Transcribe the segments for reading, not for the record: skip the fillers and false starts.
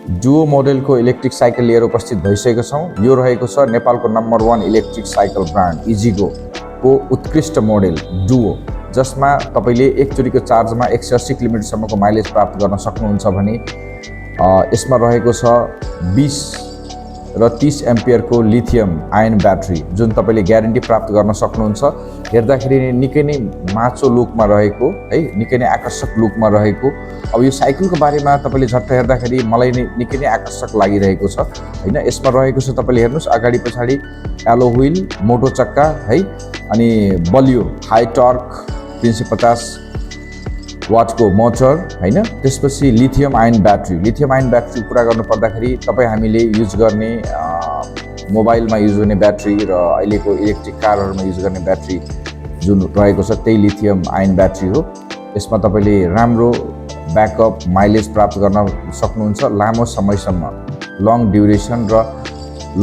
Duo मोडेलको electric cycle लिएर उपस्थित भइसकेको छौँ। यो रहेको छ नेपालको नम्बर 1 इलेक्ट्रिक साइकल ब्रान्ड इजिगो को उत्कृष्ट मोडेल डुओ, जसमा तपाईँले एकचोटिको चार्जमा 180 किलोमिटरसम्मको माइलेज प्राप्त गर्न सक्नुहुन्छ भने यसमा रहेको छ 20 र 30 एम्पियरको लिथियम आयन ब्याट्री, जुन तपाईँले ग्यारेन्टी प्राप्त गर्न सक्नुहुन्छ। हेर्दाखेरि निकै नै माचो लुकमा रहेको है, निकै नै आकर्षक लुकमा रहेको। अब यो साइकलको बारेमा तपाईँले झट्ट हेर्दाखेरि मलाई निकै नै आकर्षक लागिरहेको छ हैन। यसमा रहेको छ तपाईँले हेर्नुहोस् अगाडि पछाडि एलो व्हील, मोटो चक्का है, अनि बलियो हाई टर्क 350 वाटको मोटर हैन। त्यसपछि लिथियम आयन ब्याट्री कुरा गर्नु पर्दाखेरि तपाईँ हामीले युज गर्ने मोबाइलमा युज हुने ब्याट्री र अहिलेको इलेक्ट्रिक कारहरूमा युज गर्ने ब्याट्री जुन रहेको छ त्यही लिथियम आयन ब्याट्री हो। यसमा तपाईँले राम्रो ब्याकअप माइलेज प्राप्त गर्न सक्नुहुन्छ लामो समयसम्म, लङ ड्युरेसन र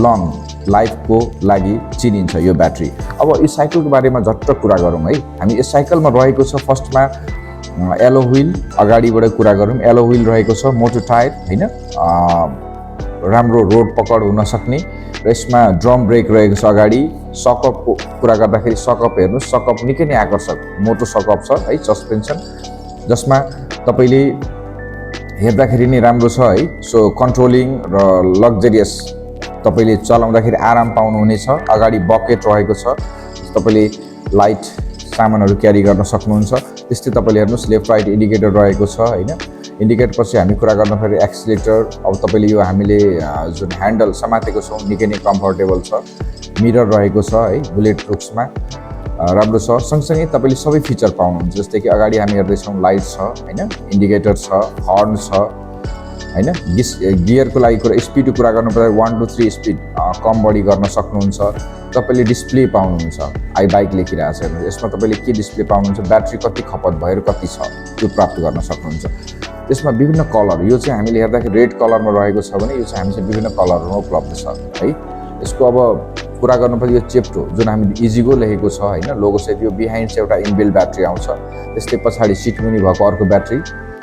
लङ लाइफको लागि चिनिन्छ यो ब्याट्री। अब यो साइकलको बारेमा झट्ट कुरा गरौँ है। हामी यस साइकलमा रहेको छ फर्स्टमा एलो व्हील, अगाडिबाट कुरा गरौँ एलो व्हील रहेको छ, मोटो टायर हैन, राम्रो रोड पकड हुन सक्ने र यसमा ड्रम ब्रेक रहेको छ अगाडि। सकअपको कुरा गर्दाखेरि सकअप हेर्नुहोस्, सकअप निकै नै आकर्षक मोटो सकअप छ है, सस्पेन्सन जसमा तपाईँले हेर्दाखेरि नै राम्रो छ है। सो कन्ट्रोलिङ र लग्जरियस, तपाईँले चलाउँदाखेरि आराम पाउनुहुनेछ। अगाडि बकेट रहेको छ, तपाईँले लाइट सामानहरू क्यारी गर्न सक्नुहुन्छ। त्यस्तै तपाईँले हेर्नुहोस् लेफ्ट राइट इन्डिकेटर रहेको छ हैन। इन्डिकेटर पछि हामी कुरा गर्दाखेरि एक्सिलेटर, अब तपाईँले यो हामीले जुन ह्यान्डल समातेको छौँ निकै नै कम्फर्टेबल छ। मिरर रहेको छ है, बुलेट लुक्समा राम्रो छ। सँगसँगै तपाईँले सबै फिचर पाउनुहुन्छ, जस्तै कि अगाडि हामी हेर्दैछौँ लाइट छ हैन, इन्डिकेटर छ, हर्न छ हैन। गियरको लागि कुरा स्पिडको कुरा गर्नुपर्दा 1 to 3 स्पिड कम बढी गर्न सक्नुहुन्छ। तपाईँले डिस्प्ले पाउनुहुन्छ, आई बाइक लेखिरहेको छ हेर्नुहोस्। यसमा तपाईँले के डिस्प्ले पाउनुहुन्छ, ब्याट्री कति खपत भएर कति छ त्यो प्राप्त गर्न सक्नुहुन्छ। त्यसमा विभिन्न कलर, यो चाहिँ हामीले हेर्दाखेरि रेड कलरमा रहेको छ भने यो चाहिँ हामीसँग विभिन्न कलरमा उपलब्ध छ है। यसको अब कुरा गर्नुपर्दा यो चेप्टो जुन हामीले इजिगो लेखेको छ हैन लोगोसहित, यो बिहाइन्ड चाहिँ एउटा इनबिल्ट ब्याट्री आउँछ। त्यस्तै पछाडि सिट मुनि भएको अर्को ब्याट्री।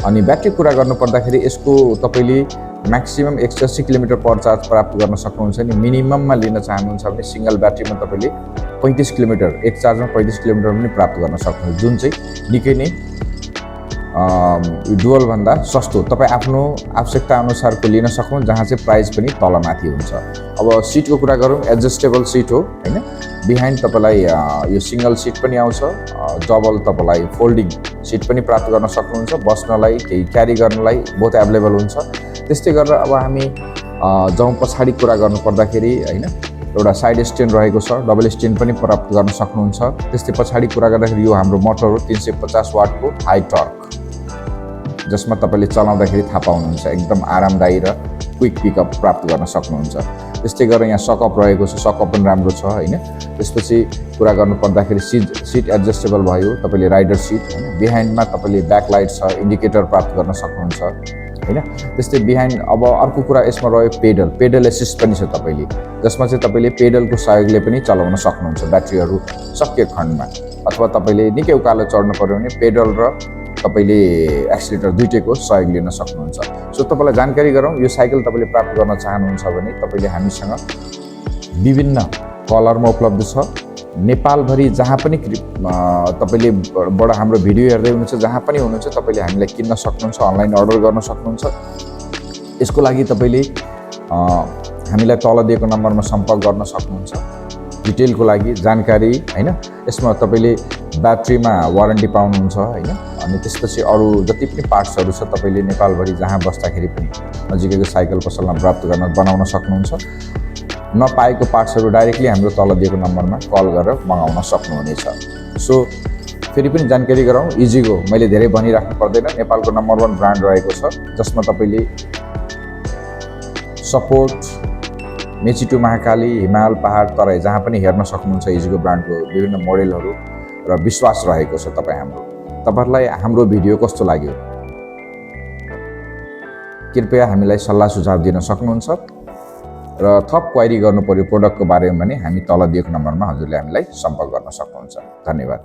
अनि ब्याट्री कुरा गर्नु पर्दाखेरि यसको तपाईँले म्याक्सिमम 180 किलोमिटर पर चार्ज प्राप्त गर्न सक्नुहुन्छ नि। मिनिमममा लिन चाहनुहुन्छ भने सिङ्गल ब्याट्रीमा तपाईँले 35 किलोमिटर, एक चार्जमा 35 किलोमिटर पनि प्राप्त गर्न सक्नुहुन्छ, जुन चाहिँ निकै नै डुअलभन्दा सस्तो तपाईँ आफ्नो आवश्यकता अनुसारको लिन सक्नुहुन्छ, जहाँ चाहिँ प्राइस पनि तलमाथि हुन्छ। अब सिटको कुरा गरौँ, एडजस्टेबल सिट हो हैन। बिहाइन्ड तपाईँलाई यो सिङ्गल सिट पनि आउँछ, डबल तपाईँलाई फोल्डिङ सिट पनि प्राप्त गर्न सक्नुहुन्छ। बस्नलाई केही क्यारी गर्नलाई बहुत एभाइलेबल हुन्छ। त्यस्तै गरेर अब हामी जाउँ पछाडि कुरा गर्नु पर्दाखेरि हैन, एउटा साइड स्ट्यान्ड रहेको छ, डबल स्ट्यान्ड पनि प्राप्त गर्न सक्नुहुन्छ। त्यस्तै पछाडि कुरा गर्दाखेरि यो हाम्रो मोटर हो 350 वाटको हाई टर्क, जसमा तपाईँले चलाउँदाखेरि थाहा पाउनुहुन्छ एकदम आरामदायी र क्विक पिकअप प्राप्त गर्न सक्नुहुन्छ। त्यस्तै गरेर यहाँ सकअप रहेको छ, सकअप पनि राम्रो छ हैन। त्यसपछि कुरा गर्नु पर्दाखेरि सिट एडजस्टेबल भयो, तपाईँले राइडर सिट हैन। बिहाइन्डमा तपाईँले ब्याकलाइट छ, इन्डिकेटर प्राप्त गर्न सक्नुहुन्छ हैन। त्यस्तै बिहाइन्ड अब अर्को कुरा यसमा रह्यो पेडल एसिस्ट पनि छ तपाईँले, जसमा चाहिँ तपाईँले पेडलको सहयोगले पनि चलाउन सक्नुहुन्छ ब्याट्रीहरू सकिएको खण्डमा। अथवा तपाईँले निकै उकालो चढ्नु पर्यो भने पेडल र तपाईँले एक्सिलेटर दुईटैको सहयोग लिन सक्नुहुन्छ। सो तपाईँलाई जानकारी गरौँ, यो साइकल तपाईँले प्राप्त गर्न चाहनुहुन्छ भने तपाईँले हामीसँग विभिन्न कलरमा उपलब्ध छ। नेपालभरि जहाँ पनि तपाईँले बाट हाम्रो भिडियो हेर्दै हुनुहुन्छ, जहाँ पनि हुनुहुन्छ तपाईँले हामीलाई किन्न सक्नुहुन्छ, अनलाइन अर्डर गर्न सक्नुहुन्छ। यसको लागि तपाईँले हामीलाई तल दिएको नम्बरमा सम्पर्क गर्न सक्नुहुन्छ डिटेलको लागि जानकारी हैन। यसमा तपाईँले ब्याट्रीमा वारेन्टी पाउनुहुन्छ हैन। अनि त्यसपछि अरू जति पनि पार्ट्सहरू छ तपाईँले नेपालभरि जहाँ बस्दाखेरि पनि नजिकैको साइकल पसलमा प्राप्त बनाउन सक्नुहुन्छ। नपाएको पार्ट्सहरू डाइरेक्टली हाम्रो तल दिएको नम्बरमा कल गरेर मगाउन सक्नुहुनेछ। सो फेरि पनि जानकारी गराउँ, इजिगो मैले धेरै भनिराख्नु पर्दैन, नेपालको नम्बर 1 ब्रान्ड रहेको छ, जसमा तपाईँले सपोर्ट, मेची टु महाकाली, हिमाल, पहाड, तराई जहाँ पनि हेर्न सक्नुहुन्छ इजिगो ब्रान्डको विभिन्न मोडेलहरू र विश्वास रहेको छ तपाईँहरूलाई हाम्रो भिडियो कस्तो लाग्यो कृपया हामीलाई सल्लाह सुझाव दिन सक्नुहुन्छ र थप क्वेरी गर्नु पर्यो प्रोडक्टको बारेमा भने हामी तल दिएको नम्बरमा हजुरले हामीलाई सम्पर्क गर्न सक्नुहुन्छ। धन्यवाद।